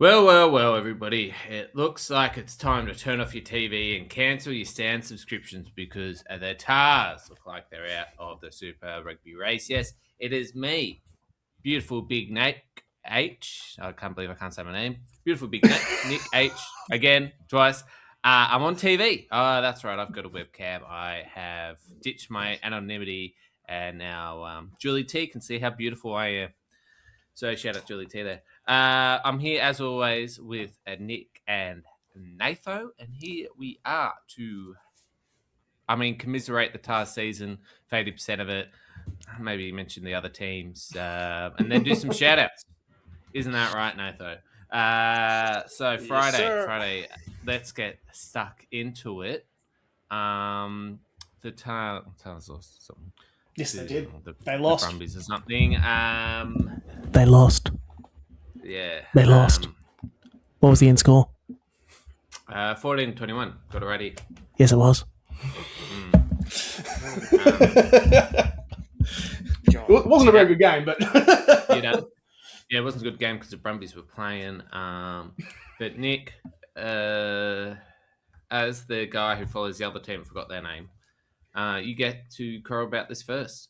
Well, everybody. It looks like it's time to turn off your TV and cancel your Stan subscriptions because the Tars look like they're out of the Super Rugby race. Yes, it is me, beautiful big Nick H. I can't believe I can't say my name. Beautiful big Nick H. Again, twice. I'm on TV. Oh, that's right. I've got a webcam. I have ditched my anonymity, and now Julie T can see how beautiful I am. So shout out Julie T there. I'm here as always with Nick and Natho, and here we are to, commiserate the TAR season, 80% of it. Maybe mention the other teams, and then do some shout outs. Isn't that right, Natho? So Friday, let's get stuck into it. The TAR's lost something. Yes, they did. They lost. The Brumbies or something. They lost. Yeah. They lost. What was the end score? 14-21. Got it ready. Yes, it was. It wasn't a very good game, but... Yeah, it wasn't a good game because the Brumbies were playing. But Nick, as the guy who follows the other team, I forgot their name, you get to crow about this first.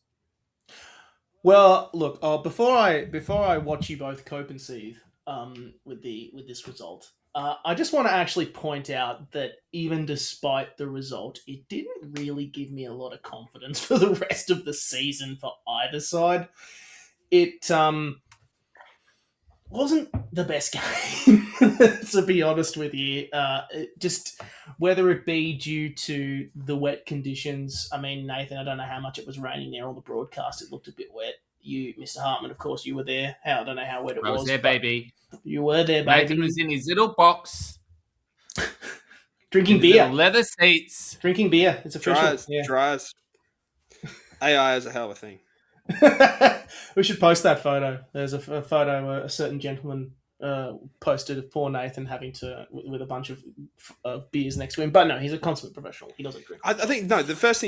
Well, look, before I watch you both cope and seethe with this result, I just want to actually point out that even despite the result, it didn't really give me a lot of confidence for the rest of the season for either side. It wasn't the best game, to be honest with you. Just whether it be due to the wet conditions. I mean, Nathan, I don't know how much it was raining there on the broadcast. It looked a bit wet. You, Mr. Hartman, of course, you were there. I don't know how wet it was. I was there, baby. You were there, baby. Nathan was in his little box. Drinking beer. Leather seats. Drinking beer. It's official. Dries. AI is a hell of a thing. We should post that photo. There's a photo where a certain gentleman posted of poor Nathan having to with a bunch of beers next to him. But no, he's a consummate professional. He doesn't drink. I think no. The first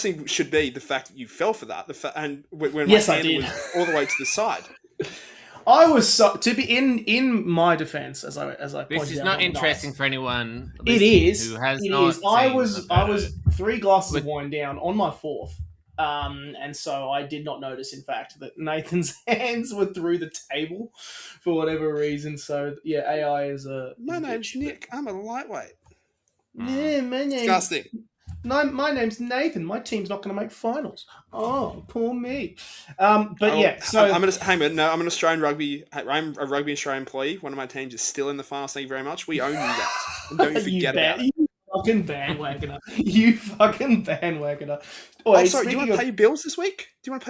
thing should be the fact that you fell for that. And when yes, my I hand did. was all the way to the side. I was to be in my defense as I pointed out. This is not interesting for anyone. It is. Who has it not is. I was 3 glasses of wine down on my 4th. And so I did not notice, in fact, that Nathan's hands were through the table for whatever reason. So, yeah, AI is a... My name's Nick. I'm a lightweight. Yeah, my name's... Disgusting. No, my name's Nathan. My team's not going to make finals. Oh, poor me. So... I'm an Australian rugby... I'm a rugby Australian employee. One of my teams is still in the finals. Thank you very much. We own you guys. And don't you forget about it. Fucking bandwagoner. You fucking bandwagoner. Oh, sorry. Do you want to pay your bills this week? Speaking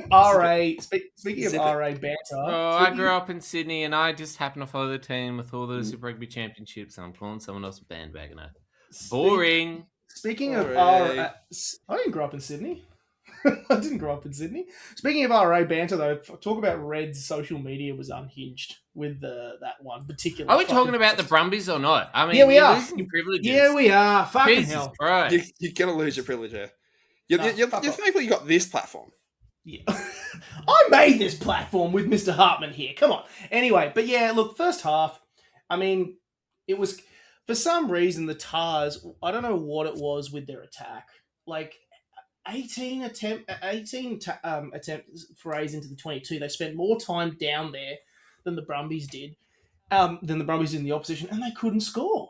of RA banter. Oh, I grew up in Sydney and I just happen to follow the team with all the Super Rugby championships and I'm calling someone else a bandwagoner. Boring. Speaking of RA... I didn't grow up in Sydney. I didn't grow up in Sydney. Speaking of RA banter, though, talk about Reds' social media was unhinged with that one particular. Are we talking about the Brumbies or not? I mean, yeah, we are. Losing your privileges. Yeah, we are. Fucking Jesus hell. Christ. You're going to lose your privilege here. You're thankful you got this platform. Yeah. I made this platform with Mr. Hartman here. Come on. Anyway, but yeah, look, first half, I mean, it was, for some reason, the Tars, I don't know what it was with their attack. Like, 18 attempts forays into the 22. They spent more time down there than the Brumbies did, in the opposition, and they couldn't score.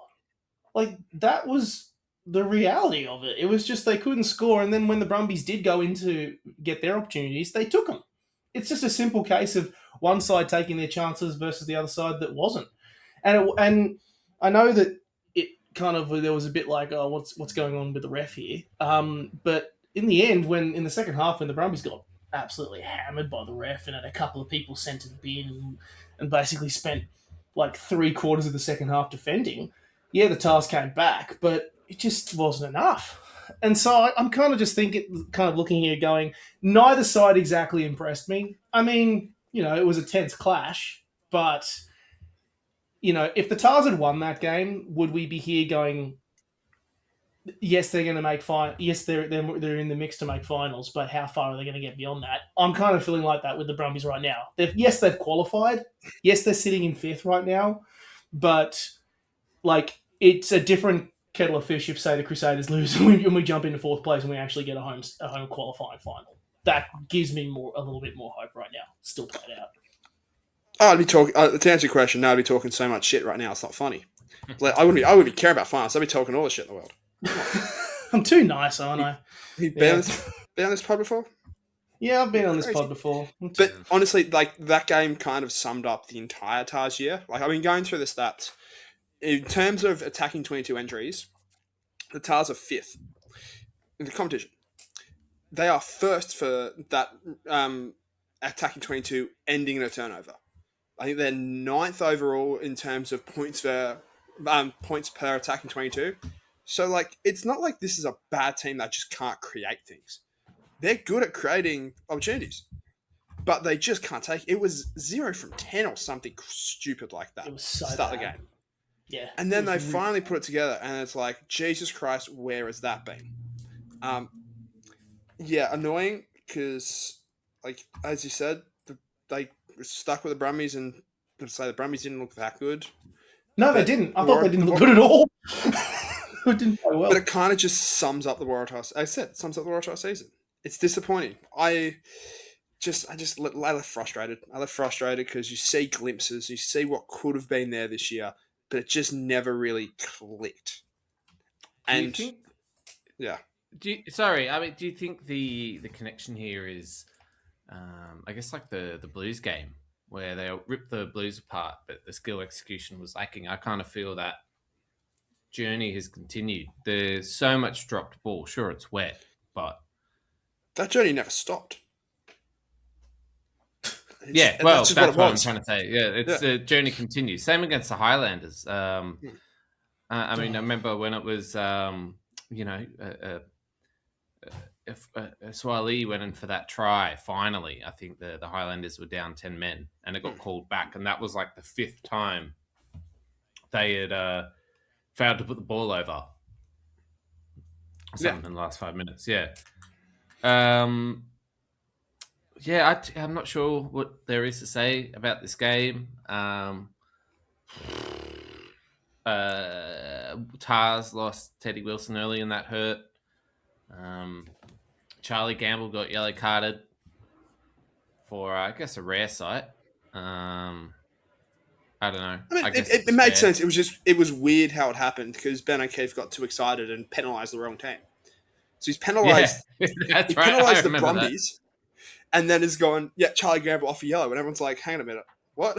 Like, that was the reality of it. It was just they couldn't score, and then when the Brumbies did go in to get their opportunities, they took them. It's just a simple case of one side taking their chances versus the other side that wasn't. And I know that it kind of, there was a bit like, oh, what's going on with the ref here? But in the end, in the second half, when the Brumbies got absolutely hammered by the ref and had a couple of people sent to the bin and basically spent like 3/4 of the second half defending, yeah, the Tars came back, but it just wasn't enough. And so I'm kind of just looking here going, neither side exactly impressed me. I mean, it was a tense clash, but, if the Tars had won that game, would we be here going, yes, they're going to make Yes, they're in the mix to make finals, but how far are they going to get beyond that? I'm kind of feeling like that with the Brumbies right now. They've qualified. Yes, they're sitting in 5th right now, but like it's a different kettle of fish if, say, the Crusaders lose and we jump into 4th place and we actually get a home qualifying final. That gives me a little bit more hope right now. Still played out. I'd be talking to answer your question. No, I'd be talking so much shit right now. It's not funny. Like, I wouldn't be caring about finals. I'd be talking all the shit in the world. I'm too nice, aren't I? Have you been on this pod before? Yeah, I've been on this pod before. But honestly, like, that game kind of summed up the entire Tars year. Like, I've been going through the stats. In terms of attacking 22 entries, the Tars are 5th in the competition. They are 1st for that attacking 22 ending in a turnover. I think they're 9th overall in terms of points per attacking 22. So, like, it's not like this is a bad team that just can't create things. They're good at creating opportunities, but they just can't take. It was 0 from 10 or something stupid like that. It was so start bad. The game. Yeah. And then they finally put it together, and it's like, Jesus Christ, where has that been? Yeah, annoying because, like, as you said, they were stuck with the Brumbies, and I'd say the Brumbies didn't look that good. No, they didn't. I thought they didn't look good at all. It didn't play well. But it kind of just sums up the Waratahs. I said, sums up the Waratahs season. It's disappointing. I left frustrated. I left frustrated because you see glimpses, you see what could have been there this year, but it just never really clicked. And do you think, yeah. Do you think the connection here is, I guess, like the Blues game where they ripped the Blues apart, but the skill execution was lacking? I kind of feel that journey has continued. There's so much dropped ball. Sure, it's wet, but that journey never stopped. That's what I'm trying to say. Yeah, the journey continues. Same against the Highlanders. I remember when it was, if Swali went in for that try, finally, I think the Highlanders were down 10 men, and it got called back, and that was like the 5th time they had failed to put the ball over. In the last 5 minutes. Yeah. I'm not sure what there is to say about this game. Tars lost Teddy Wilson early, and that hurt. Charlie Gamble got yellow carded for, I guess, a rare sight. I don't know. I mean, it made sense. It was weird how it happened because Ben O'Keefe got too excited and penalised the wrong team. So he's penalised. Yeah, he penalised the Brumbies, and then is going, Charlie Gamble off a yellow, and everyone's like, hang on a minute, what?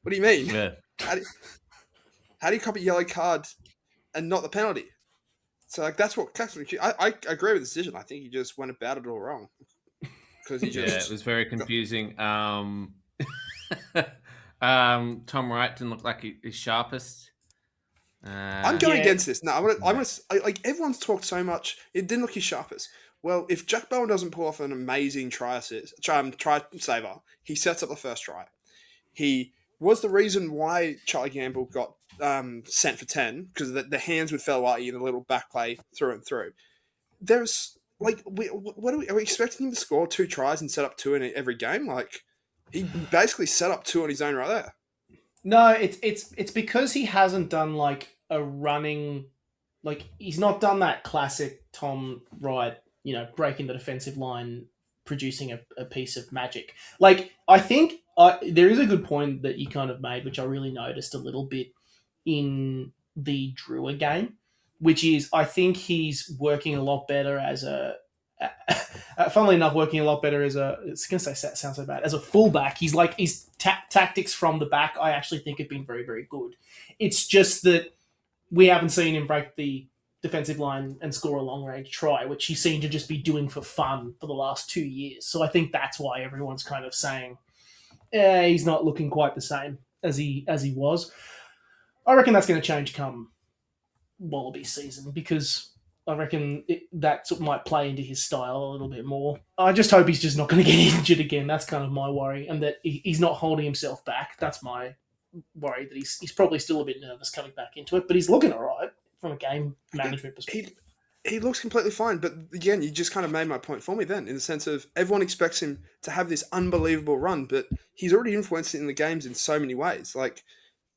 What do you mean? Yeah. How do you copy yellow card and not the penalty? So, like, that's what I agree with the decision. I think he just went about it all wrong because it was very confusing. Tom Wright didn't look like his sharpest. I'm going against this. No, I'm gonna like, everyone's talked so much. It didn't look his sharpest. Well, if Jack Bowen doesn't pull off an amazing try saver, he sets up the first try. He was the reason why Charlie Gamble got sent for 10 because the hands with Felwati and the little back play through and through. There's like, are we expecting him to score 2 tries and set up 2 in every game? Like, he basically set up 2 on his own right there. No, it's because he hasn't done like a running, like he's not done that classic Tom Wright, breaking the defensive line, producing a piece of magic. Like, I think there is a good point that you kind of made, which I really noticed a little bit in the Drua game, which is I think he's working a lot better as funnily enough, working a lot better as it's going to sound so bad, as a fullback. He's like, his tactics from the back, I actually think have been very, very good. It's just that we haven't seen him break the defensive line and score a long-range try, which he seemed to just be doing for fun for the last 2 years. So I think that's why everyone's kind of saying, he's not looking quite the same as he was. I reckon that's going to change come Wallaby season because I reckon that might play into his style a little bit more. I just hope he's just not going to get injured again. That's kind of my worry, and that he's not holding himself back. That's my worry, that he's probably still a bit nervous coming back into it, but he's looking all right from a game management perspective. he looks completely fine. But again, you just kind of made my point for me then, in the sense of everyone expects him to have this unbelievable run, but he's already influenced it in the games in so many ways. Like,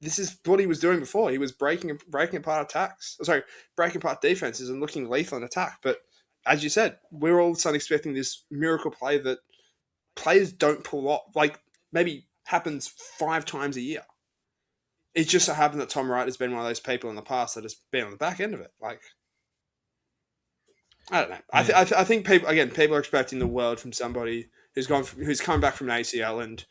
this is what he was doing before. He was breaking apart attacks. Sorry, breaking apart defenses and looking lethal in attack. But as you said, we're all of a sudden expecting this miracle play that players don't pull off. Like, maybe happens 5 times a year. It just so happened that Tom Wright has been one of those people in the past that has been on the back end of it. Like, I don't know. Yeah. I think people are expecting the world from somebody who's coming back from an ACL, and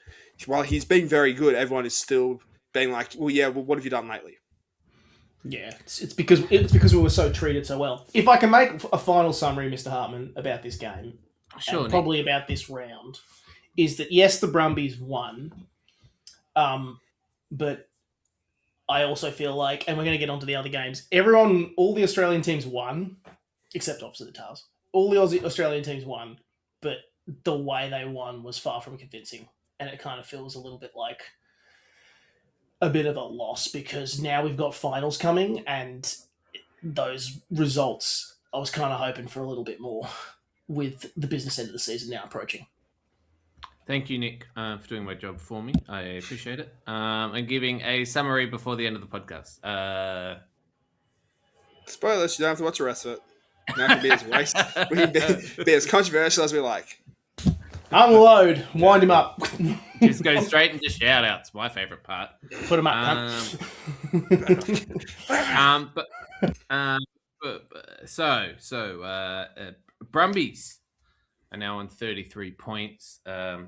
while he's been very good, everyone is still being like, well, what have you done lately? Yeah, it's because we were so treated so well. If I can make a final summary, Mr. Hartman, about this game, Sure, and probably about this round, is that yes, the Brumbies won, but I also feel like, and we're going to get onto the other games. All the Australian teams won, except obviously the Tars. All the Australian teams won, but the way they won was far from convincing, and it kind of feels a little bit like a bit of a loss because now we've got finals coming, and those results, I was kind of hoping for a little bit more with the business end of the season now approaching. Thank you, Nick, for doing my job for me. I appreciate it. And giving a summary before the end of the podcast. Spoilers, you don't have to watch the rest of it. You don't have to be as waste. We can be as controversial as we like. Unload, wind him up. Just go straight into shout outs. My favorite part. Put him up. Brumbies are now on 33 points. That's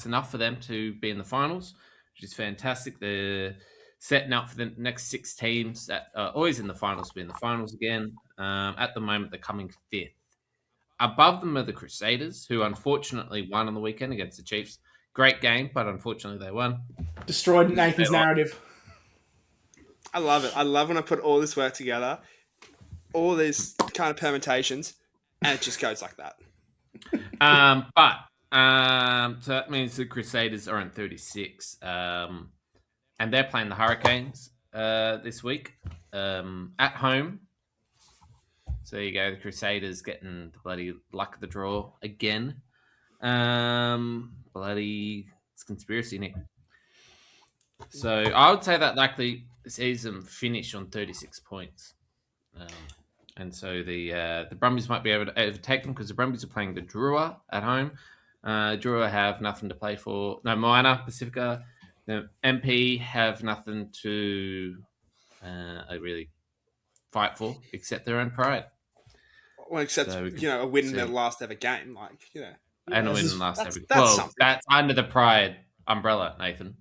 enough for them to be in the finals, which is fantastic. They're setting up for the next 6 teams that are always in the finals to be in the finals again. At the moment, they're coming 5th. Above them are the Crusaders, who unfortunately won on the weekend against the Chiefs. Great game, but unfortunately they won. Destroyed Nathan's narrative. I love it. I love when I put all this work together, all these kind of permutations, and it just goes like that. So that means the Crusaders are on 36, and they're playing the Hurricanes this week at home. So there you go. The Crusaders getting the bloody luck of the draw again. It's conspiracy, Nick. So I would say that likely sees them finish on 36 points. And so the Brumbies might be able to overtake them because the Brumbies are playing the Drua at home. Drua have nothing to play for. No, Minor, Pacifica. The MP have nothing to really fight for except their own pride. Well, except, a win in their last ever game. Like, And a win in the last ever game. Well, that's under the pride umbrella, Nathan.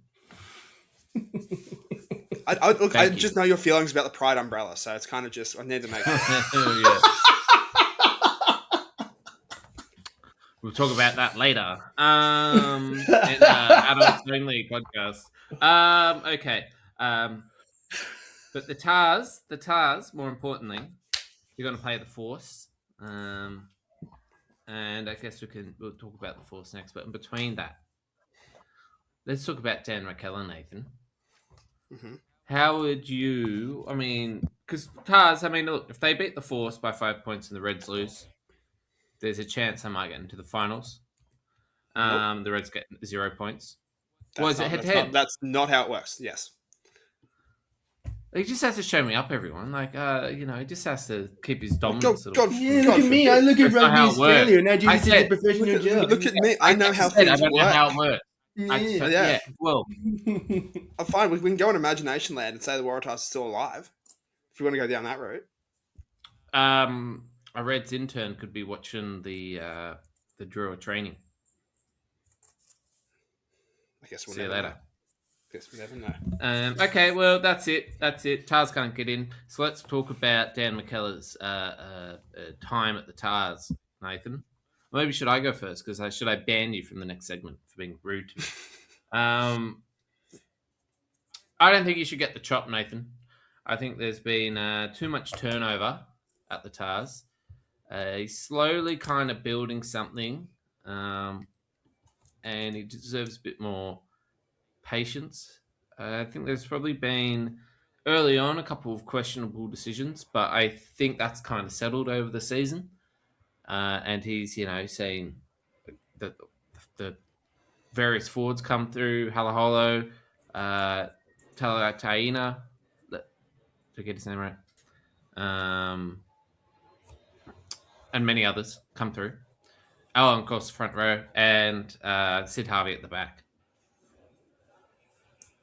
I just know your feelings about the pride umbrella, so it's kind of just, I need to make sure. Yeah. We'll talk about that later. In Adults Only podcast. Okay. But the Tars, more importantly, you're going to play the Force. And I guess we'll talk about the Force next. But in between that, let's talk about Dan McKellar, Nathan. Mm-hmm. How would you, because Tars, look, if they beat the Force by 5 points and the Reds lose, there's a chance they might get into the finals. Nope. The Reds get 0 points. Is it head-to-head? That's not how it works, yes. He just has to show me up, everyone. He just has to keep his dominance. Look at me. I look at Rugby Australia. Now you just did a professional job. Look at me. I know how things work. I don't know how it works. Yeah. Well, I'm fine. We can go in Imagination Land and say the Waratahs are still alive. If you want to go down that route. A Reds intern could be watching the Drua training. I guess we'll see you later. Guess we never know. Okay, well that's it. Tars can't get in, so let's talk about Dan McKellar's time at the Tars. Nathan, maybe should I go first? Because should I ban you from the next segment for being rude to me? I don't think you should get the chop, Nathan. I think there's been too much turnover at the Tars. He's slowly kind of building something, and he deserves a bit more patience. I think there's probably been early on a couple of questionable decisions, but I think that's kind of settled over the season. And he's, saying that the various forwards come through, Halaholo, uh, Talataina, to get his name right, um, and many others come through. Oh, and of course, the front row, and Sid Harvey at the back.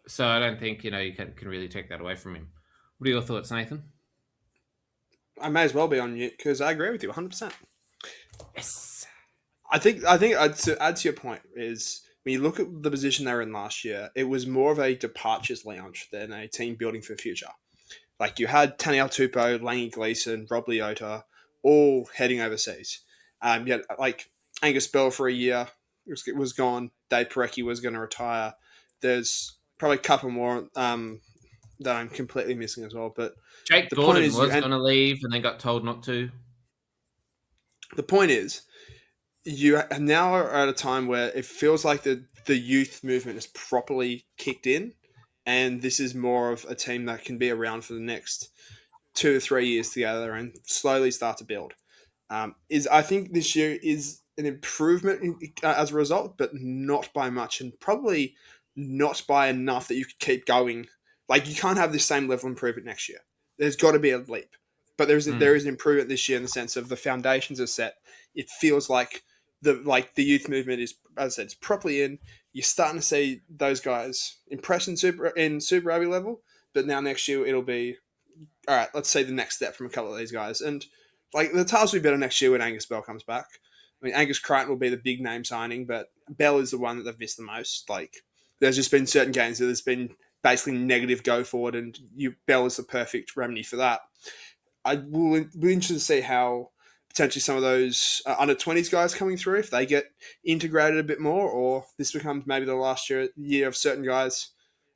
So I don't think, you can really take that away from him. What are your thoughts, Nathan? I may as well be on mute because I agree with you 100%. Yes. I think to add to your point is when you look at the position they were in last year, it was more of a departures lounge than a team building for the future. Like you had Taniel Tupou, Langy Gleeson, Rob Leota, all heading overseas. Yet like Angus Bell for a year was gone. Dave Parecki was going to retire. There's probably a couple more that I'm completely missing as well. But Jake the point Gordon is, was going to leave and then got told not to. the point is, you now are at a time where it feels like the youth movement is properly kicked in, and this is more of a team that can be around for the next 2 or 3 years together and slowly start to build. Is I think this year is an improvement as a result, but not by much, and probably not by enough that you could keep going. Like you can't have the same level of improvement next year. There's got to be a leap, but there is an improvement this year in the sense of the foundations are set. It feels like the youth movement is, as I said, it's properly in. You're starting to see those guys impress in Super Rugby level, but now next year it'll be all right. Let's say the next step from a couple of these guys, and like the Tars will be better next year when Angus Bell comes back. I mean, Angus Crichton will be the big name signing, but Bell is the one that they've missed the most. Like, there's just been certain games that there's been basically negative go forward, and Bell is the perfect remedy for that. I will be interested to see how potentially some of those under 20s guys coming through, if they get integrated a bit more, or this becomes maybe the last year of certain guys.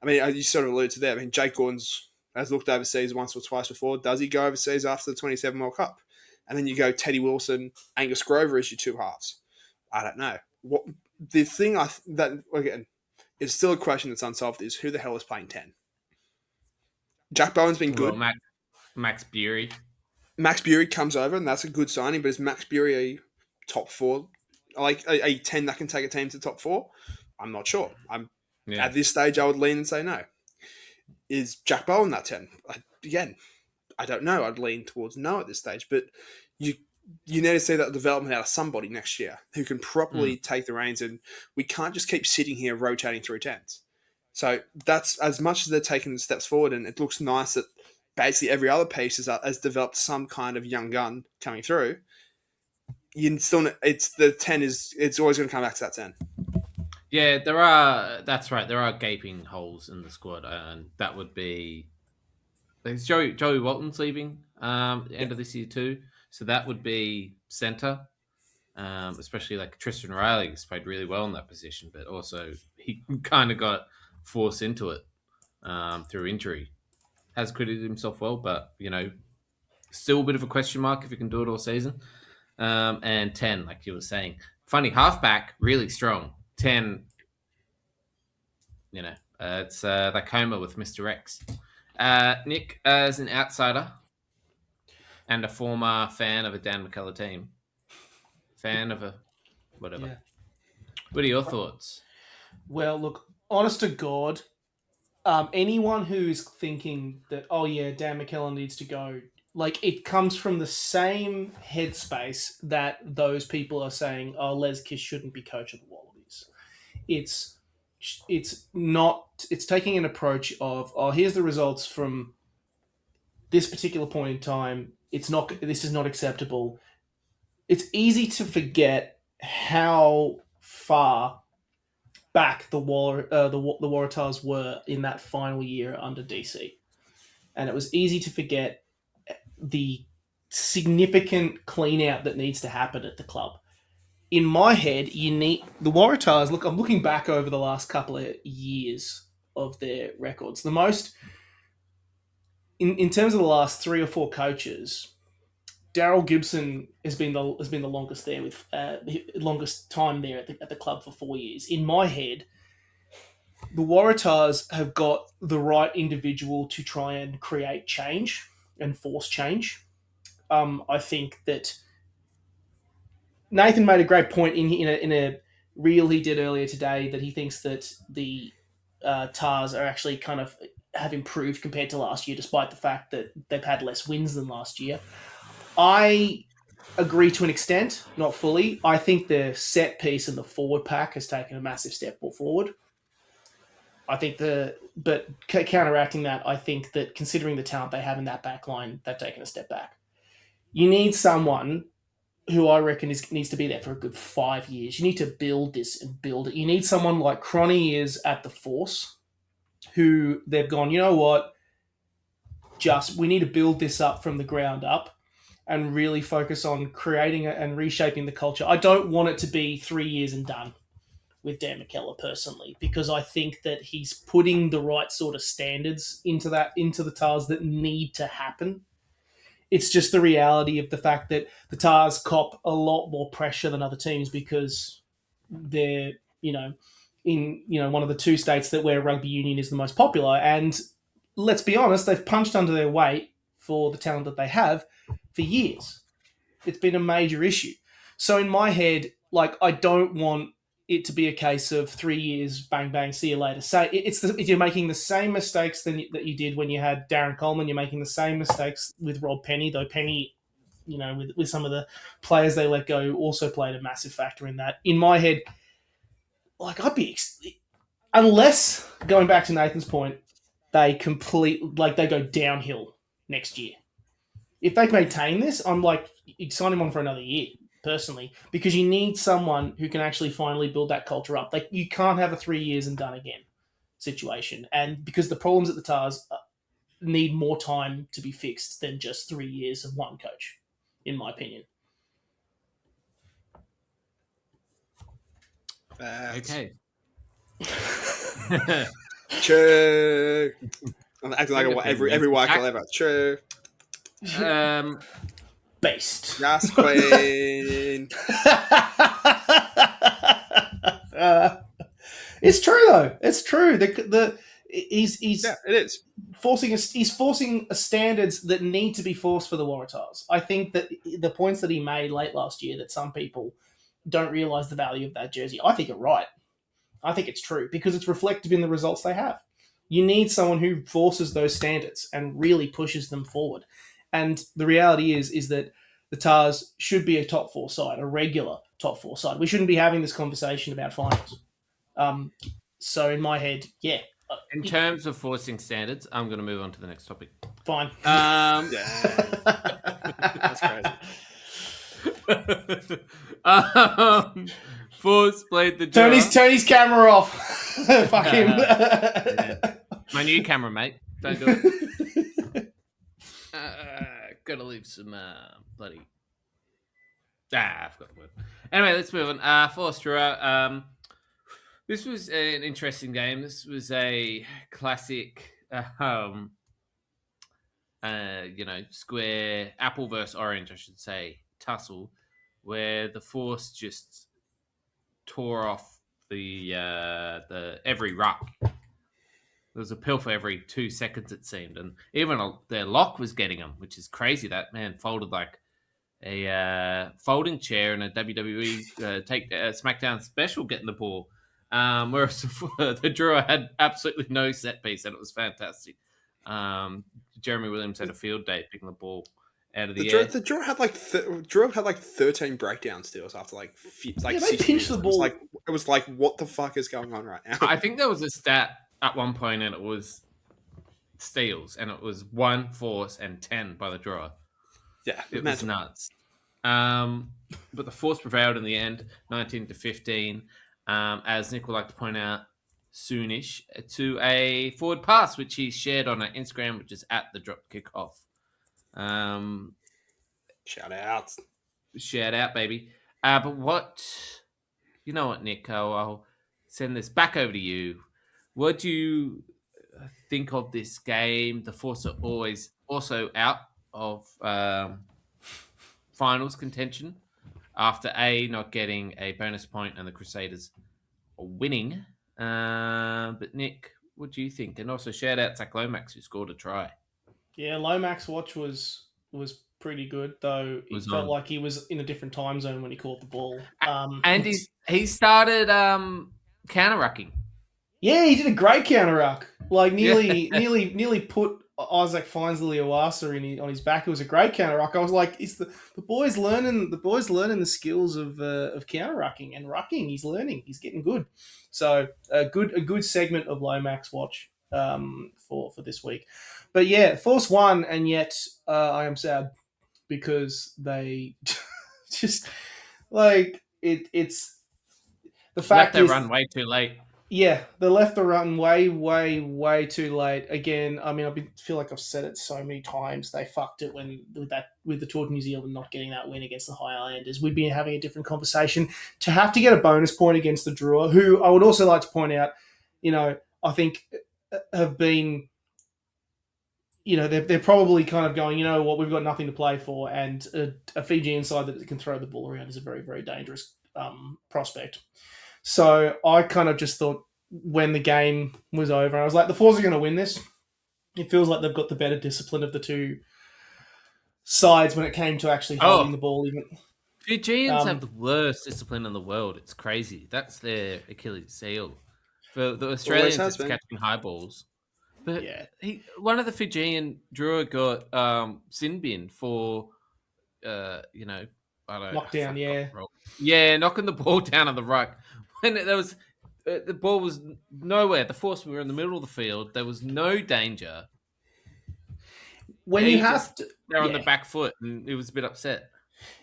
I mean, you sort of alluded to that. I mean, Jake Gordon's has looked overseas once or twice before. Does he go overseas after the 27 World Cup? And then you go Teddy Wilson, Angus Grover as your two halves. I don't know. What the thing that again is still a question that's unsolved is who the hell is playing 10? Jack Bowen's been good. Well, Max Bury. Max Bury comes over, and that's a good signing. But is Max Bury a top four, like a 10 that can take a team to top four? I'm not sure. At this stage, I would lean and say no. Is Jack Bowen that 10? Again, I don't know. I'd lean towards no at this stage. But you need to see that development out of somebody next year who can properly take the reins, and we can't just keep sitting here rotating through 10s. So that's as much as they're taking the steps forward, and it looks nice that basically every other piece has developed some kind of young gun coming through. You still, it's the 10 is it's always going to come back to that 10. Yeah, there are. That's right. There are gaping holes in the squad, and that would be. Joey Walton's leaving end of this year too, so that would be centre. Especially like Tristan Riley has played really well in that position, but also he kind of got forced into it through injury. Has credited himself well, but still a bit of a question mark if he can do it all season. And 10, like you were saying, funny halfback, really strong. 10, it's like Homer with Mr. X. Nick, as an outsider and a former fan of a Dan McKellar team, fan of a whatever. Yeah. What are your thoughts? Well, look, honest to God, anyone who's thinking that, oh yeah, Dan McKellar needs to go, like it comes from the same headspace that those people are saying, oh, Les Kiss shouldn't be coach of the Wallabies. It's taking an approach of, oh, here's the results from this particular point in time. This is not acceptable. It's easy to forget how far back the Waratahs were in that final year under DC. And it was easy to forget the significant clean out that needs to happen at the club. In my head, you need the Waratahs. Look, I'm looking back over the last couple of years of their records. The most, in terms of the last 3 or 4 coaches, Daryl Gibson has been the longest there with longest time there at the club for 4 years. In my head, the Waratahs have got the right individual to try and create change and force change. I think that Nathan made a great point in a reel he did earlier today that he thinks that the Tars are actually kind of have improved compared to last year, despite the fact that they've had less wins than last year. I agree to an extent, not fully. I think the set piece and the forward pack has taken a massive step forward. I think but counteracting that, I think that considering the talent they have in that back line, they've taken a step back. You need someone who I reckon needs to be there for a good 5 years. You need to build this and build it. You need someone like Cronny is at the Force, who they've gone, you know what, we need to build this up from the ground up and really focus on creating and reshaping the culture. I don't want it to be 3 years and done with Dan McKellar personally, because I think that he's putting the right sort of standards into the Tars that need to happen. It's just the reality of the fact that the Tars cop a lot more pressure than other teams because they're, in one of the two states where rugby union is the most popular. And let's be honest, they've punched under their weight for the talent that they have for years. It's been a major issue. So in my head, I don't want it to be a case of 3 years, bang bang, see you later. You're making the same mistakes that you did when you had Darren Coleman. You're making the same mistakes with Rob Penny, though Penny, with some of the players they let go, also played a massive factor in that. In my head, unless, going back to Nathan's point, they go downhill next year. If they maintain this, I'm you'd sign him on for another year, personally, because you need someone who can actually finally build that culture up. You can't have a 3 years and done again situation. And because the problems at the Tars need more time to be fixed than just 3 years of one coach, in my opinion. Okay. True. I'm acting like every white girl ever. True. Based. Yes, queen. It's true though. It's true. He's Yeah, it is. He's forcing standards that need to be forced for the Waratahs. I think that the points that he made late last year that some people don't realise the value of that jersey, I think are right. I think it's true because it's reflective in the results they have. You need someone who forces those standards and really pushes them forward. And the reality is that the Tars should be a top four side, a regular top four side. We shouldn't be having this conversation about finals. So in my head, yeah. In terms of forcing standards, I'm going to move on to the next topic. Fine. That's crazy. Force played the draw. Turn his camera off. Fuck him. Yeah. My new camera, mate. Don't do it. Gotta leave some bloody. I forgot the word. Anyway, let's move on. Force draw. This was an interesting game. This was a classic, square apple versus orange, I should say, tussle, where the Force just tore off the every ruck. There was a pill for every 2 seconds, it seemed, and even their lock was getting them, which is crazy. That man folded like a folding chair in a WWE SmackDown special, getting the ball. Whereas the draw had absolutely no set piece, and it was fantastic. Jeremy Williams had a field day picking the ball out of the air. The draw had 13 breakdown steals after they pinched the ball. It was like, what the fuck is going on right now? I think there was a stat at one point, and it was steals, and it was 1 Force and 10 by the draw. Yeah, it was nuts. But the Force prevailed in the end, 19-15. As Nick would like to point out, soonish, to a forward pass, which he shared on our Instagram, which is at the drop kickoff. Shout out, baby. But you know what, Nick? I'll send this back over to you. What do you think of this game? The Force are always also out of finals contention after not getting a bonus point and the Crusaders winning But Nick, what do you think? And also shout out Zach Lomax who scored a try. Yeah, Lomax watch was pretty good, though it Was felt on. like he was in a different time zone when he caught the ball. And he started counter rucking. Yeah, he did a great counter ruck. Like Yeah. nearly put Isaac Finsley-Iwasa on his back. It was a great counter ruck. I was like, is the boys learning the skills of counter rucking and rucking? He's learning. He's getting good. So a good segment of Lomax watch for this week. But yeah, Force won, and yet I am sad because they just like it's the Left fact their is run way too late. yeah, they left the run way too late. Again, I mean, feel like I've said it so many times. They fucked it with the Tour of New Zealand not getting that win against the High Islanders. We'd be having a different conversation. To have to get a bonus point against the Drua, who I would also like to point out, I think have been, they're probably kind of going, you know what, we've got nothing to play for, and a Fijian side that can throw the ball around is a very, very dangerous prospect. So I kind of just thought when the game was over, I was like, the Force are going to win this. It feels like they've got the better discipline of the two sides when it came to actually holding the ball. Even Fijians have the worst discipline in the world. It's crazy. That's their Achilles heel. For the Australians, it's catching high balls. But yeah, one of the Fijian Drua got sin bin for, I don't know. Knockdown, yeah. Yeah, knocking the ball down on the ruck. When there was, the ball was nowhere. The Force were in the middle of the field. There was no danger. When you have to, they're on the back foot, and it was a bit upset.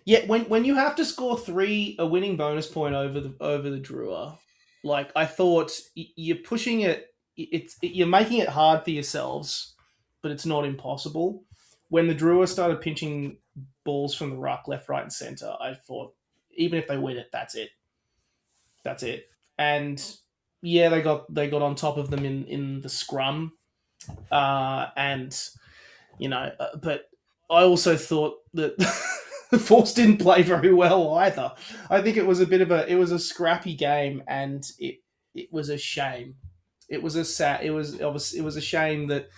Yeah, when you have to score a winning bonus point over the Drua, like I thought, you're pushing it. You're making it hard for yourselves, but it's not impossible. When the Drua started pinching balls from the ruck, left, right, and center, I thought even if they win it, that's it. That's it. And yeah, they got on top of them in the scrum, and but I also thought that the Force didn't play very well either. I think it was a scrappy game, and it was a shame. It was a shame that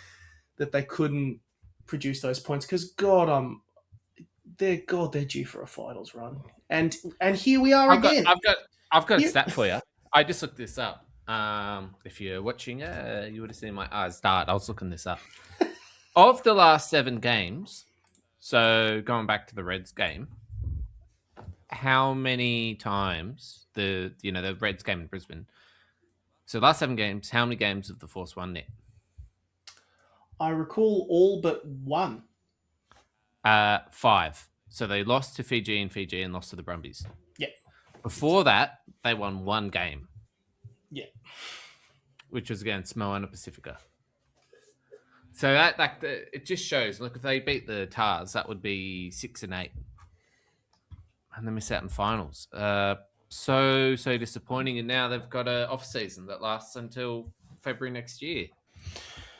they couldn't produce those points because they're due for a finals run, and here we are again. I've got a stat for you. I just looked this up. If you're watching, you would have seen my eyes dart. I was looking this up. Of the last 7 games, so going back to the Reds game, how many times the Reds game in Brisbane? So last 7 games, how many games have the Force won net? I recall all but 1. 5. So they lost to Fiji and lost to the Brumbies. Yeah. Before that, they won 1 game. Yeah. Which was against Moana Pacifica. So that it just shows. Look, if they beat the Tars, that would be 6 and 8, and they miss out in finals. So disappointing. And now they've got an off season that lasts until February next year,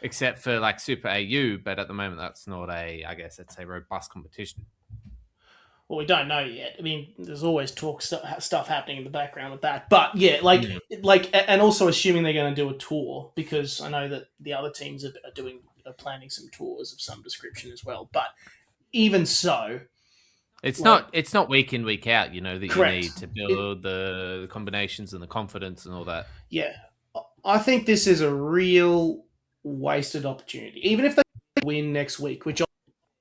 except for like Super AU. But at the moment, that's not I guess it's a robust competition. Well, we don't know yet. I mean, there's always stuff happening in the background with that. But yeah, and also assuming they're going to do a tour, because I know that the other teams are planning some tours of some description as well. But even so, it's not week in, week out. That correct. You need to build the combinations and the confidence and all that. Yeah, I think this is a real wasted opportunity. Even if they win next week, which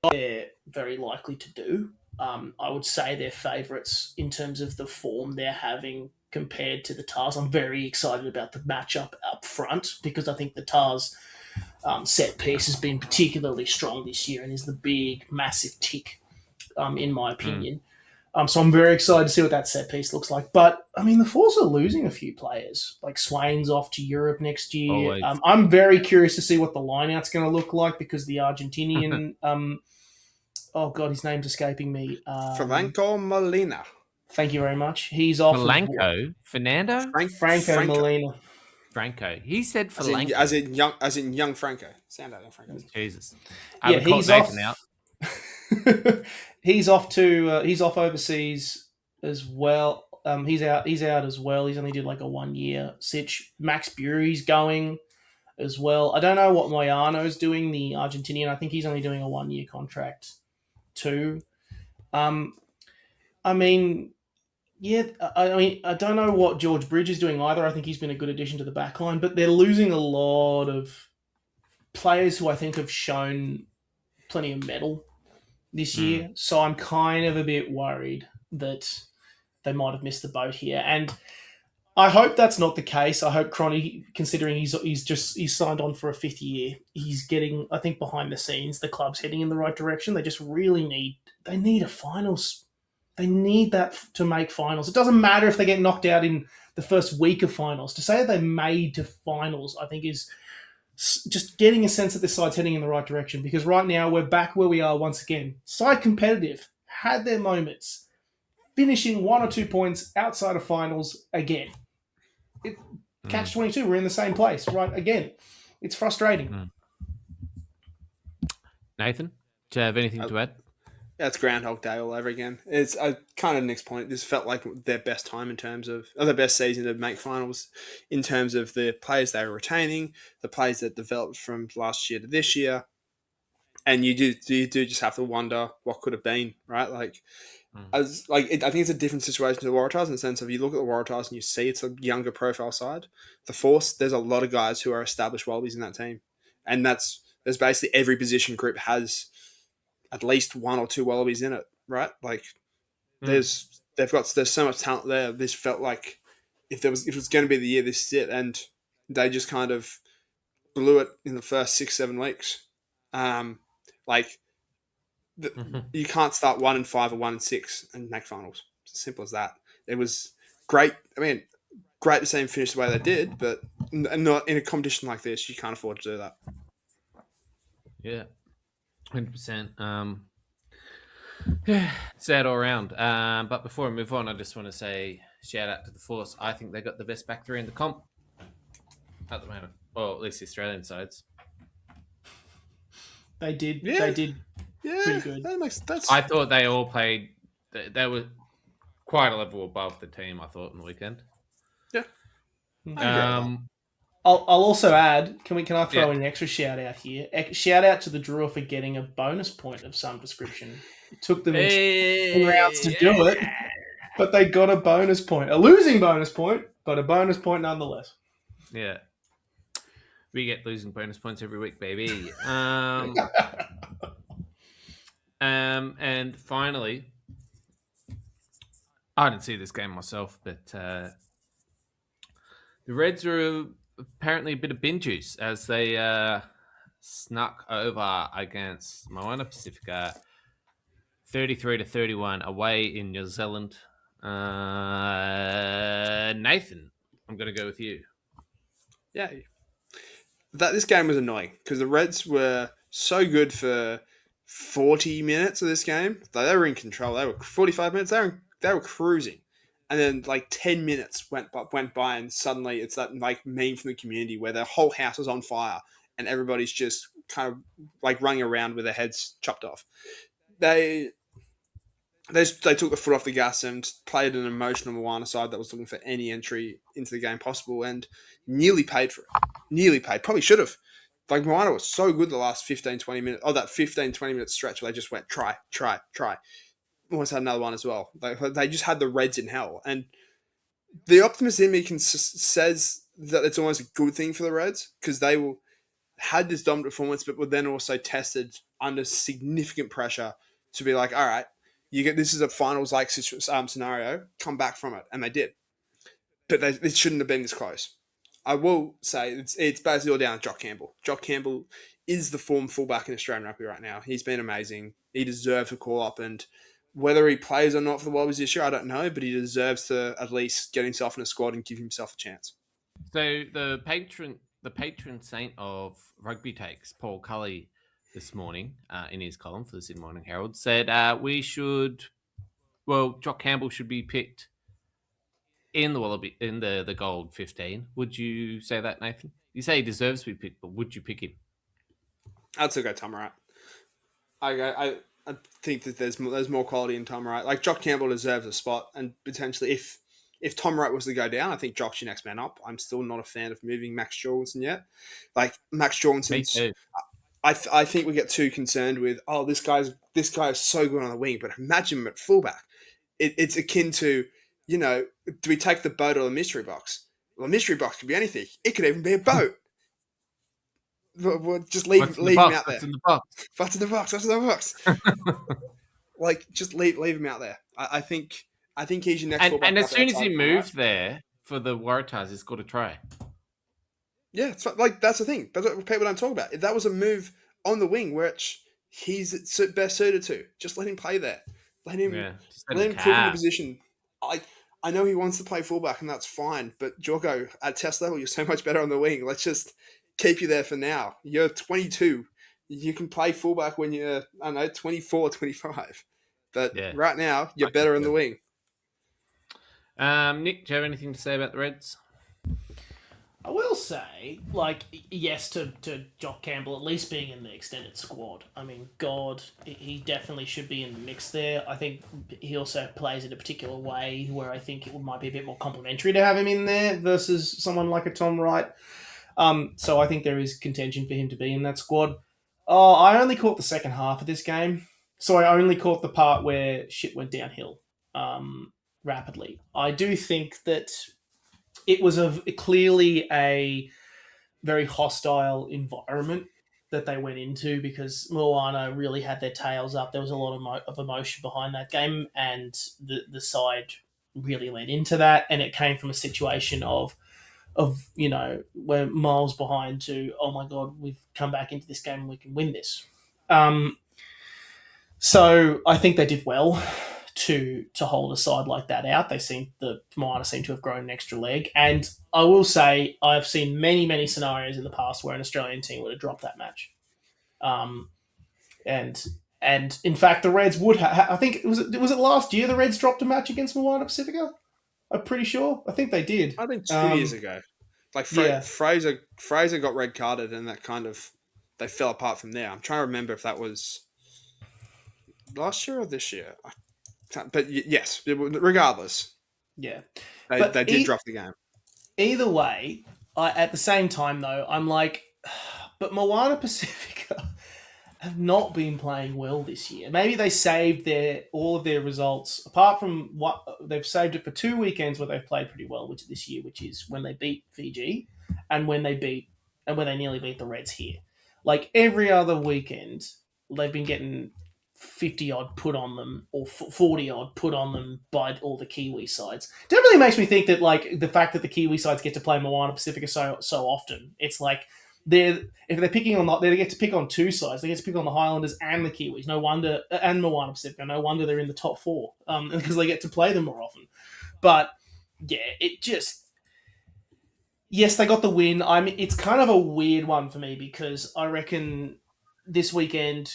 they're very likely to do. I would say they're favourites in terms of the form they're having compared to the Tars. I'm very excited about the matchup up front because I think the Tars set piece has been particularly strong this year and is the big, massive tick, in my opinion. So I'm very excited to see what that set piece looks like. But, I mean, the Force are losing a few players. Like Swain's off to Europe next year. I'm very curious to see what the lineout's going to look like because the Argentinian... oh, God, his name's escaping me. Franco Molina. Thank you very much. He's off. Fernando? Franco Molina. Franco. He said Franco. As in young Franco. Sound out young Franco. Jesus. Yeah, he's off. He's off overseas as well. He's out. He's out as well. He's only did like a 1 year sitch. Max Bury's going as well. I don't know what Moyano's doing, the Argentinian. I think he's only doing a 1 year contract too. I mean, yeah, I mean, I don't know what George Bridge is doing either. I think he's been a good addition to the back line, but they're losing a lot of players who I think have shown plenty of mettle this year. So I'm kind of a bit worried that they might have missed the boat here. And I hope that's not the case. I hope Cronny, considering he's signed on for a 5th year, he's getting, I think, behind the scenes, the club's heading in the right direction. They just really need a finals. They need that to make finals. It doesn't matter if they get knocked out in the first week of finals. To say that they made to finals, I think, is just getting a sense that this side's heading in the right direction. Because right now we're back where we are once again. Side competitive, had their moments, finishing 1 or 2 points outside of finals again. Catch 22, we're in the same place, right? Again, it's frustrating. Nathan, do you have anything to add? Yeah, it's Groundhog Day all over again. It's kind of next point. This felt like their best time in terms of, or their best season to make finals in terms of the players they were retaining, the players that developed from last year to this year. And you do just have to wonder what could have been, right? Like, I think it's a different situation to the Waratahs in the sense of you look at the Waratahs and you see it's a younger profile side. The Force, there's a lot of guys who are established Wallabies in that team. And there's basically every position group has at least 1 or 2 Wallabies in it, right? Like there's so much talent there. This felt like if it was going to be the year, this is it, and they just kind of blew it in the first 6-7 weeks. You can't start 1-5 or 1-6 and make finals. It's as simple as that. It was great. I mean, great to see them finish the way they did, but not in a competition like this. You can't afford to do that. Yeah. 100%. Yeah, sad all around. But before I move on, I just want to say shout out to the Force. I think they got the best back three in the comp at the moment. Well, at least the Australian sides. They did. Yeah. They did Yeah, pretty good. I thought they all played. They were quite a level above the team, I thought, in the weekend. Yeah. I'll also add, can I throw in an extra shout out here? Shout out to the Drua for getting a bonus point of some description. It took them 10 rounds to do it, but they got a bonus point. A losing bonus point, but a bonus point nonetheless. Yeah. We get losing bonus points every week, baby. And finally, I didn't see this game myself, but the Reds were apparently a bit of bin juice as they snuck over against Moana Pacifica 33-31 away in New Zealand. Nathan, I'm going to go with you. Yeah. This game was annoying because the Reds were so good for 40 minutes of this game. They were in control. They were 45 minutes. They were cruising. And then like 10 minutes went by and suddenly it's that like meme from the community where the whole house is on fire and everybody's just kind of like running around with their heads chopped off. They took the foot off the gas and played an emotional Moana side that was looking for any entry into the game possible and nearly paid for it. Nearly paid. Probably should have. Like, Moana was so good the last 15, 20 minutes. Oh, that 15, 20 minute stretch where they just went, try. Almost had another one as well. They just had the Reds in hell. And the optimist in me says that it's almost a good thing for the Reds because they had this dominant performance but were then also tested under significant pressure to be like, all right, this is a finals-like scenario, come back from it. And they did. But it shouldn't have been this close. I will say it's basically all down to Jock Campbell. Jock Campbell is the form fullback in Australian rugby right now. He's been amazing. He deserves a call-up. And whether he plays or not for the Wallabies this year, I don't know. But he deserves to at least get himself in a squad and give himself a chance. So the patron saint of rugby takes, Paul Cully, this morning in his column for the Sydney Morning Herald, said Jock Campbell should be picked in the Wallaby in the gold 15. Would you say that, Nathan? You say he deserves to be picked, but would you pick him? I'd still go Tom Wright. I think that there's more quality in Tom Wright. Like Jock Campbell deserves a spot, and potentially if if Tom Wright was to go down, I think Jock's your next man up. I'm still not a fan of moving Max Jorgensen yet. Like Max Me Jorgensen's, too. I think we get too concerned with this guy is so good on the wing, but imagine him at fullback. It's akin to, do we take the boat or the mystery box? Well, the mystery box could be anything. It could even be a boat. We'll just leave him out there. What's in the box? What's in the box? What's in the box? Like, just leave him out there. I think he's your next fullback. And as soon as he moved there for the Waratahs, he scored a try. Yeah, it's like that's the thing. That's what people don't talk about. If that was a move on the wing, which he's best suited to, just let him play there. Let him prove in the position. I know he wants to play fullback, and that's fine. But Jorgo, at test level, you're so much better on the wing. Let's just keep you there for now. You're 22. You can play fullback when you're, 24, 25. But right now, you're better in the wing. Nick, do you have anything to say about the Reds? I will say, yes to Jock Campbell at least being in the extended squad. I mean, God, he definitely should be in the mix there. I think he also plays in a particular way where I think it might be a bit more complimentary to have him in there versus someone like a Tom Wright. So I think there is contention for him to be in that squad. I only caught the second half of this game, so I only caught the part where shit went downhill rapidly. I do think that it was clearly a very hostile environment that they went into because Moana really had their tails up. There was a lot of emotion behind that game, and the side really led into that. And it came from a situation of we're miles behind to, oh my God, we've come back into this game and we can win this. So I think they did well to hold a side like that out. Moana seem to have grown an extra leg. And I will say I've seen many, many scenarios in the past where an Australian team would have dropped that match. And in fact, the Reds would have. I think was it last year the Reds dropped a match against Moana Pacifica? I'm pretty sure. I think they did. I think 2 years ago. Like Fraser got red carded, and that kind of they fell apart from there. I'm trying to remember if that was last year or this year. But yes, regardless. Yeah. They did drop the game. Either way, at the same time, though, I'm like, but Moana Pacifica have not been playing well this year. Maybe they saved all of their results, apart from what they've saved it for 2 weekends where they've played pretty well this year, which is when they beat Fiji and when they nearly beat the Reds here. Like every other weekend, they've been getting 50 odd put on them or 40 odd put on them by all the Kiwi sides. It definitely makes me think that the fact that the Kiwi sides get to play Moana Pacifica so often, it's like if they're picking on they get to pick on two sides. They get to pick on the Highlanders and the Kiwis. No wonder, and Moana Pacifica. No wonder they're in the top four because they get to play them more often. But yeah, yes, they got the win. It's kind of a weird one for me because I reckon this weekend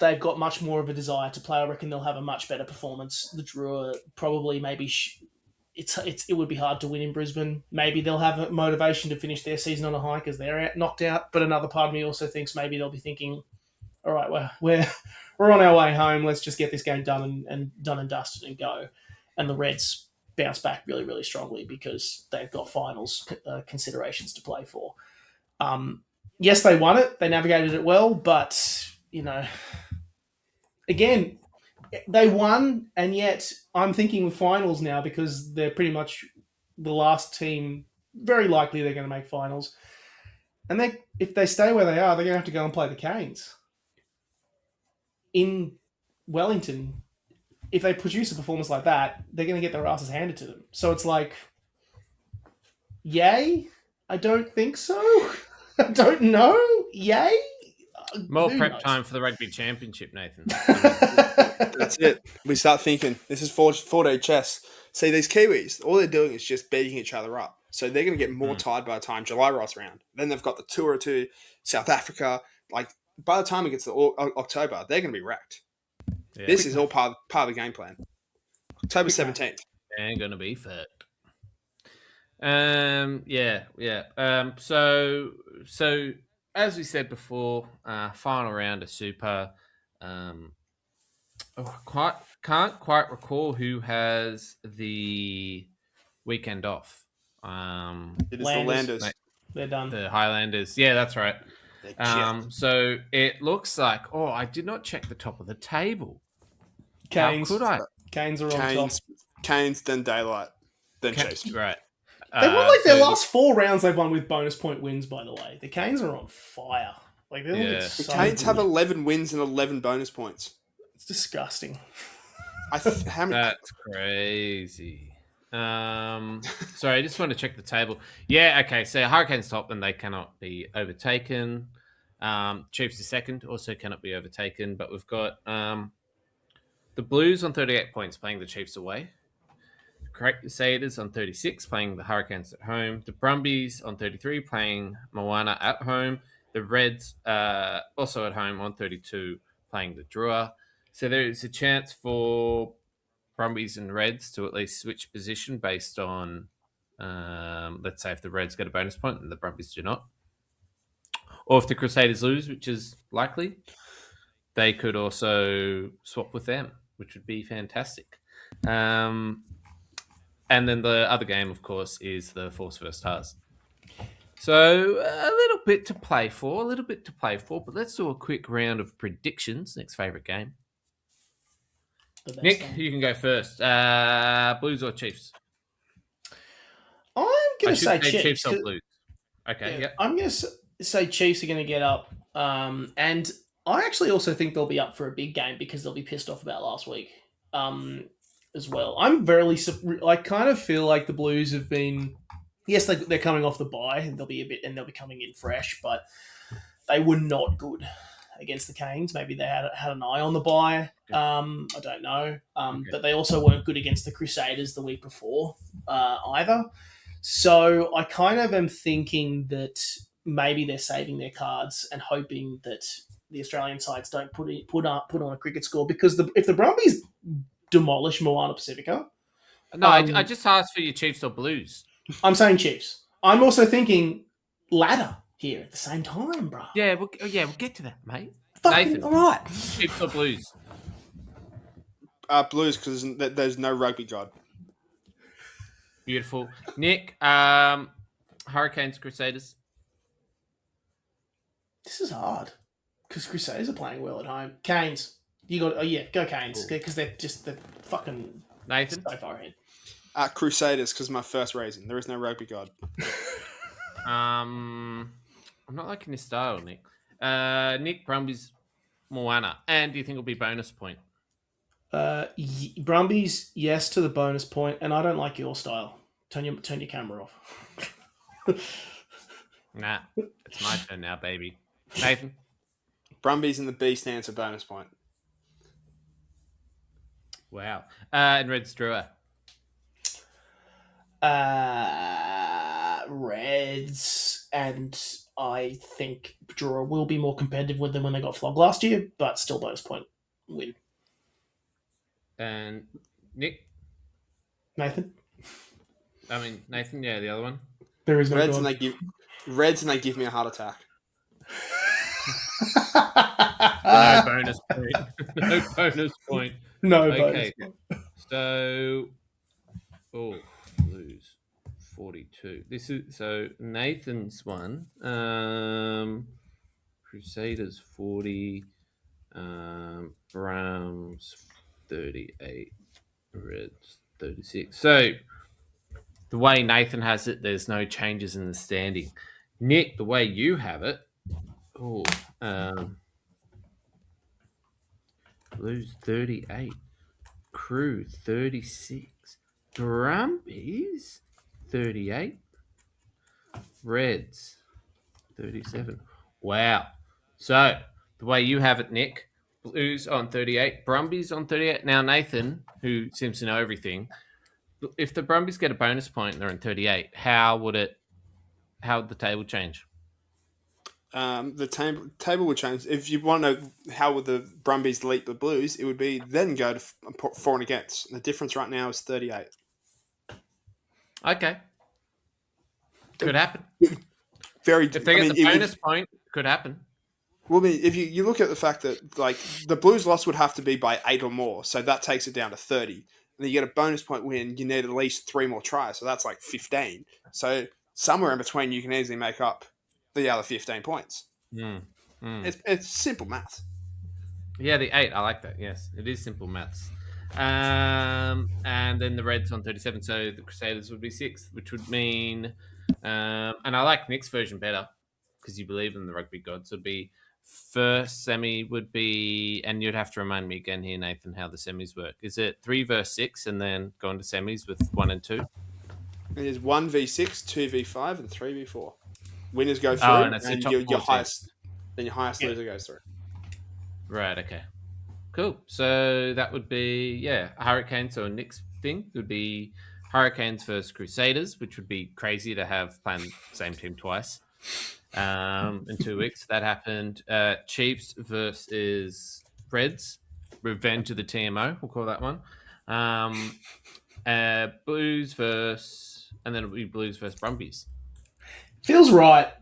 they've got much more of a desire to play. I reckon they'll have a much better performance. The Drua probably maybe it would be hard to win in Brisbane. Maybe they'll have a motivation to finish their season on a high because they're knocked out. But another part of me also thinks maybe they'll be thinking, all right, we're on our way home. Let's just get this game done and dusted and go. And the Reds bounce back really, really strongly because they've got finals considerations to play for. Yes, they won it. They navigated it well, but again, they won, and yet I'm thinking finals now because they're pretty much the last team. Very likely they're going to make finals. And if they stay where they are, they're going to have to go and play the Canes in Wellington. If they produce a performance like that, they're going to get their asses handed to them. So it's like, yay? I don't think so. I don't know. Yay? More prep time for the rugby championship, Nathan. That's it. We start thinking, this is 4-day chess. See, these Kiwis, all they're doing is just beating each other up. So they're going to get more tired by the time July rolls around. Then they've got the tour to South Africa. Like, by the time it gets to October, they're going to be wrecked. Yeah. This is all part of the game plan. October 17th. They're going to be fucked. So as we said before, final round of Super. Can't quite recall who has the weekend off. It is Landers. the Landers. Mate. They're done. The Highlanders. Yeah, that's right. They're So it looks like. Oh, I did not check the top of the table. Canes. How could I? Canes are on top. Canes, then Daylight, then Chiefs. Right. They've won like their last 4 rounds. They've won with bonus point wins. By the way, the Canes are on fire. Like they're looking The so Canes good. have 11 wins and 11 bonus points. It's disgusting. How many? That's crazy. Sorry, I just want to check the table. Yeah, okay. So Hurricanes top, and they cannot be overtaken. Chiefs are second, also cannot be overtaken. But we've got the Blues on 38 points, playing the Chiefs away. Crusaders on 36, playing the Hurricanes at home. The Brumbies on 33, playing Moana at home. The Reds also at home on 32, playing the Drua. So there is a chance for Brumbies and Reds to at least switch position based on, let's say, if the Reds get a bonus point and the Brumbies do not. Or if the Crusaders lose, which is likely, they could also swap with them, which would be fantastic. And then the other game, of course, is the Force vs. Tars. So a little bit to play for, but let's do a quick round of predictions. Next favourite game. Nick, you can go first. Blues or Chiefs? I'm going to say Chiefs or Blues. Okay, yeah. I'm going to say Chiefs are going to get up. And I actually also think they'll be up for a big game because they'll be pissed off about last week as well. I kind of feel like the Blues have been... Yes, they're coming off the bye and they'll be coming in fresh, but they were not good against the Canes. Maybe they had an eye on the bye. I don't know. But they also weren't good against the Crusaders the week before either. So I kind of am thinking that maybe they're saving their cards and hoping that the Australian sides don't put on a cricket score, because if the Brumbies demolish Moana Pacifica... No, I just asked for your Chiefs or Blues. I'm saying Chiefs. I'm also thinking ladder here at the same time, bro. Yeah, we'll get to that, mate. Fucking Nathan, all right. Chiefs or Blues? Blues, because there's no rugby god. Beautiful. Nick, Hurricanes, Crusaders? This is hard because Crusaders are playing well at home. Canes. Go Canes, because they're fucking Nathan? so far ahead. Crusaders, because my first reason. There is no rugby god. I'm not liking this style, Nick. Nick, Brumbies, Moana. And do you think it'll be bonus point? Brumbies, yes to the bonus point, and I don't like your style. Turn your camera off. Nah, it's my turn now, baby. Nathan? Brumbies and the B stands for bonus point. Wow. And Reds, Drua? Reds, and I think Drua will be more competitive with them when they got flogged last year, but still bonus point win. And Nick? Nathan, yeah, the other one. There is no Reds, and they give me a heart attack. No bonus point. No bonus point. No okay. bonus point. So, Blues 42. This is so Nathan's one. Crusaders 40. Browns 38. Reds 36. So the way Nathan has it, there's no changes in the standing. Nick, the way you have it, Blues 38, Crew 36, Brumbies 38, Reds 37. Wow. So the way you have it, Nick, Blues on 38, Brumbies on 38. Now, Nathan, who seems to know everything, if the Brumbies get a bonus point and they're in 38, how would the table change? The table would change. If you want to know how would the Brumbies leap the Blues, it would be then go to for and against. The difference right now is 38. Okay. Could happen. If they get the bonus point, could happen. Well, I mean, if you look at the fact that like the Blues loss would have to be by 8 or more, so that takes it down to 30. and you get a bonus point win, you need at least 3 more tries. So that's like 15. So somewhere in between, you can easily make up the other 15 points. It's simple math. Yeah, the 8. I like that. Yes, it is simple maths. And then the Reds on 37. So the Crusaders would be 6th, which would mean, and I like Nick's version better because you believe in the rugby gods. Would be first semi would be, and you'd have to remind me again here, Nathan, how the semis work. Is it 3 versus 6, and then go into semis with 1 and 2? It is 1v6, 2v5, and 3v4. Winners go through, and it's and top your 14. highest loser goes through. Right. Okay. Cool. So that would be Hurricanes. So Nick's thing would be Hurricanes versus Crusaders, which would be crazy to have playing the same team twice in 2 weeks. That happened. Chiefs versus Reds. Revenge of the TMO. We'll call that one. Blues versus, and then it'll be Blues versus Brumbies. Feels right.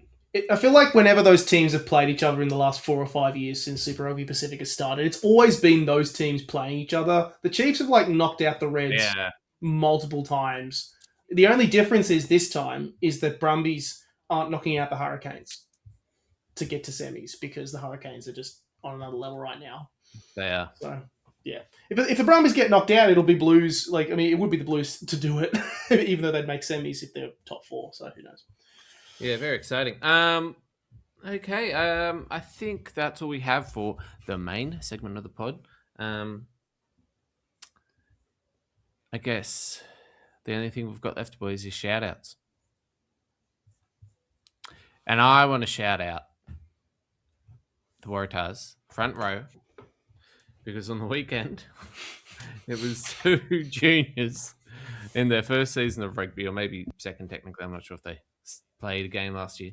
I feel like whenever those teams have played each other in the last 4 or 5 years since Super Rugby Pacific has started, it's always been those teams playing each other. The Chiefs have knocked out the Reds multiple times. The only difference is this time is that Brumbies aren't knocking out the Hurricanes to get to semis because the Hurricanes are just on another level right now. They are. So, yeah. If the Brumbies get knocked out, it'll be Blues. It would be the Blues to do it, even though they'd make semis if they're top 4. So, who knows? Yeah, very exciting. Okay. I think that's all we have for the main segment of the pod. I guess the only thing we've got left, boys, is shout outs. And I want to shout out the Waratahs front row because on the weekend it was 2 juniors in their first season of rugby, or maybe second technically. I'm not sure if they played a game last year,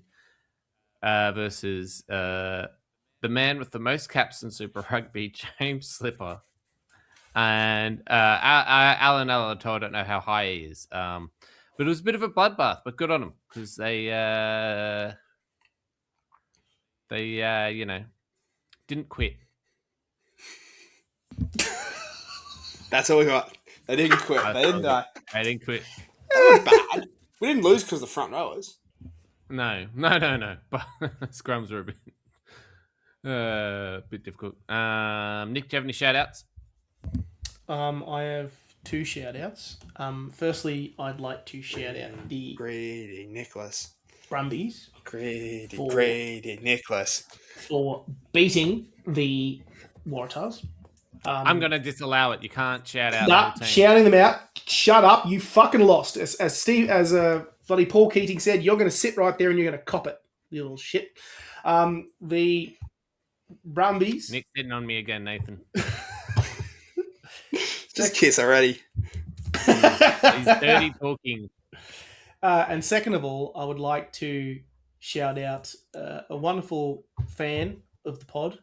versus the man with the most caps in Super Rugby, James Slipper, and Alan Alato. I don't know how high he is, but it was a bit of a bloodbath. But good on them because they didn't quit. That's all we got. They didn't quit. They didn't die. They didn't quit. That was bad. We didn't lose because of the front rowers. No. But scrums were a bit difficult. Nick, do you have any shout outs? I have 2 shout outs. Firstly, I'd like to shout out the Greedy Nicholas. Brumbies. Greedy Nicholas. For beating the Waratahs. I'm going to disallow it. You can't shout out. Nah, shouting them out. Shut up. You fucking lost. As bloody Paul Keating said, you're going to sit right there and you're going to cop it, you little shit. The Brumbies. Nick's hitting on me again, Nathan. Just kiss already. He's dirty talking. And second of all, I would like to shout out a wonderful fan of the pod,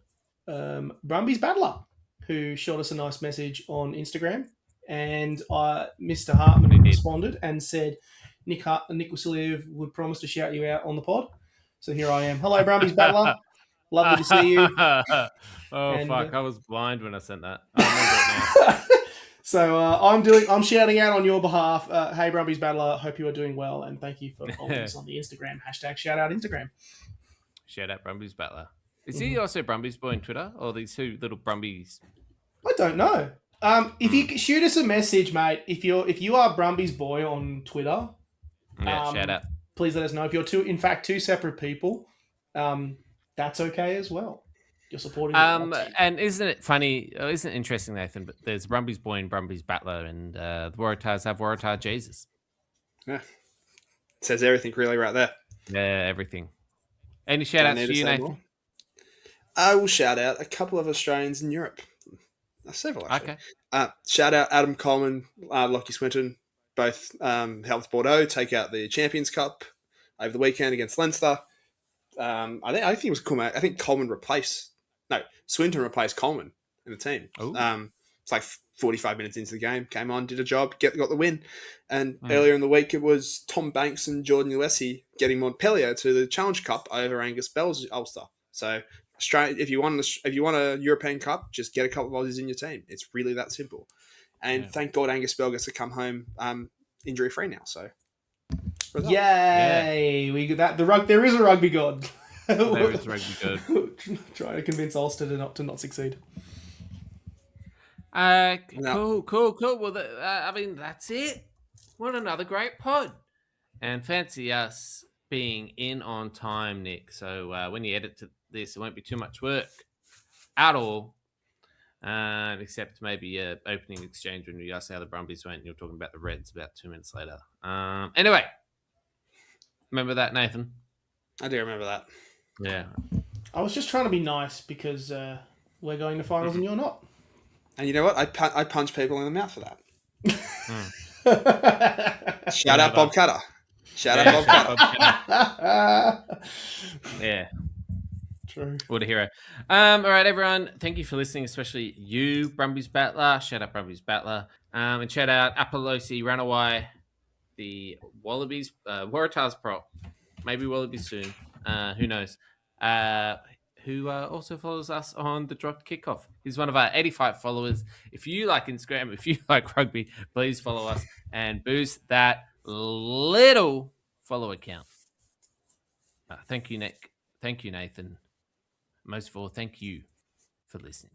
Brumbies Battler, who shot us a nice message on Instagram. And Mr. Hartman responded and said Nick Wasiliev would promise to shout you out on the pod. So here I am. Hello, Brumbies Battler. Lovely to see you. Fuck. I was blind when I sent that. I remember it now. So I'm shouting out on your behalf. Hey, Brumbies Battler, hope you are doing well, and thank you for following us on the Instagram. #shoutout_Instagram. Shout out Brumbies Battler. Is he also Brumbies boy on Twitter, or these 2 little Brumbies? I don't know. If you shoot us a message, mate, if you are Brumbies boy on Twitter, shout out. Please let us know. If you're 2 separate people, that's okay as well. You're supporting. And isn't it funny? Isn't it interesting, Nathan? But there's Brumbies boy and Brumbies Battler, and the Waratahs have Waratah Jesus. Yeah, it says everything really right there. Yeah, everything. Any shout outs to you, Nathan? More? I will shout out a couple of Australians in Europe. Several, actually. Okay. Shout out Adam Coleman, Lockie Swinton, both helped Bordeaux take out the Champions Cup over the weekend against Leinster. I think it was cool, mate. I think Swinton replaced Coleman in the team. It's like 45 minutes into the game, came on, did a job, got the win. And earlier in the week, it was Tom Banks and Jordan Uesi getting Montpellier to the Challenge Cup over Angus Bell's Ulster. So Australia, if you want a European Cup, just get a couple of Aussies in your team. It's really that simple. And thank God Angus Bell gets to come home injury free now. So, result. Yay! We got that. There is a rugby god. There is rugby god. Trying to convince Ulster to not succeed. Cool. Well, I mean, that's it. What another great pod. And fancy us being in on time, Nick. So when you edit to this, it won't be too much work at all. Except maybe opening exchange when you asked how the Brumbies went and you're talking about the Reds about 2 minutes later. Anyway, remember that, Nathan? I do remember that. Yeah. I was just trying to be nice because we're going to finals and you're not. And you know what? I punch people in the mouth for that. Shout out Bob Cutter. Shout out Bob Cutter. Yeah. True. What a hero. All right, everyone. Thank you for listening, especially you, Brumbies Battler. Shout out Brumbies Battler. And shout out Apolosi, Ranawai, the Wallabies, Waratahs Pro. Maybe Wallabies soon. Who knows? Who also follows us on the Dropped Kickoff. He's one of our 85 followers. If you like Instagram, if you like rugby, please follow us and boost that little follower count. Thank you, Nick. Thank you, Nathan. Most of all, thank you for listening.